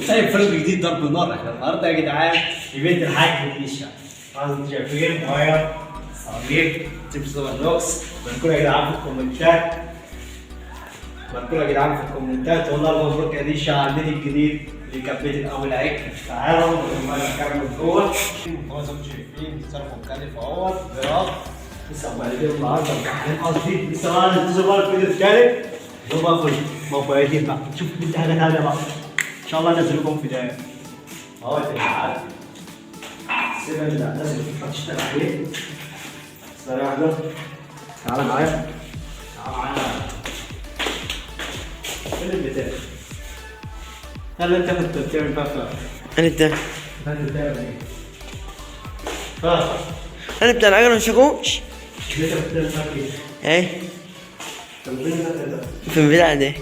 طيب فيلم جديد ضرب نار احنا النهارده يا جدعان ايفنت الحاج في الشارع. طبعا انتوا شايفين ميه صواريخ تبس بلوكس. بنقول يا جدعان في الكومنتات والله مبروك يا ديشا على البيت الجديد اللي كان بيت الاول هيك. تعالوا نكمل جوه. طبعا زي ما انتم شايفين صرف مختلف اهوت براق لسه مقلبين النهارده قصدي لسه ما نزلوا الفيديو الثالث لو باخذ موبايلين بقى شوف بدي حاجه ثانيه بقى ان شاء الله انزل لكم فيديوهات اهو تعال سيبها لا لازم تشتغل عليه سريع له تعال معايا فين البتاع هل انت كنت بتعمل بقى انت بتعمل ايه؟ انا بتاع العجله ما شكوش ليه بتعمل ايه؟ ايه في البتاع ده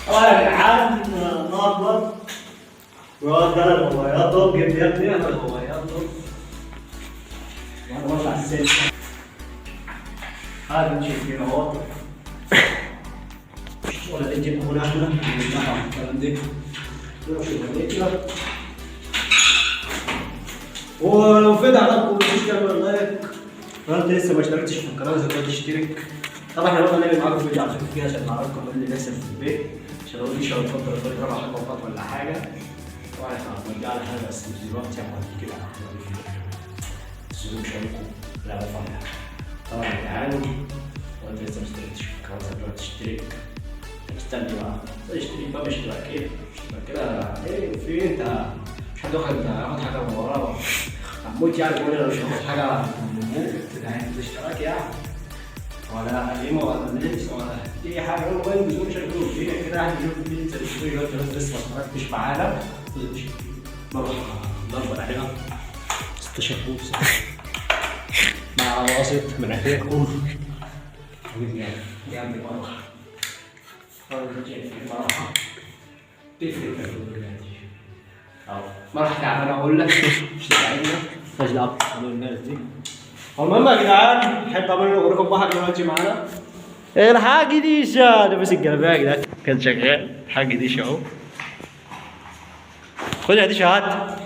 يا جدعان ناطر وده الموبايلات دول جبت يا ابني انا الموبايلات دول وانا بطلع السلم هذا نشوف فيه اهو ولا تجيب هنا الكلام ده ولو فيد عليكم تشتركوا لايك لو انت لسه ما اشتركتش في القناه لازم تشترك. طبعا احنا قلنا نعمل معاكم فيديو على فكره عشان نعرفكم اللي لسه في البيت عشان لو في شغل فتره فتره ربع حلقات ولا حاجه. طبعا احنا هنرجع لها حاجه بس مش دلوقتي احنا كده تسيبوا شاركوا لا بفرح. طبعا يا جدعان لو انت لسه ما اشتركتش في القناه لازم تشترك. استني بقى اشتري بقى مش تبقى كده كده ايه في انت مش هتاخد حاجه من وراه هموت يعني كل لو مش هاخد حاجه من الاشتراك يعني ولا قيمه ولا لبس ولا اي حاجه هو موبايل بدون شغل فينا كده عادي يشوف انت تشتري دلوقتي لسه ما اشتركتش معانا بروح ندور عليها استشفوس مع واسط من عندكم يعني مروحه مروحه تفرق ما راح تعمل اقول لك مش داعينا مش دعوه الناس دي. المهم يا جدعان نحب اعمل لكم واحد دلوقتي معانا الحاج ديشا لابس الجلابيه يا جدعان كان شغال الحاج ديشا اهو خد يا ديشا هات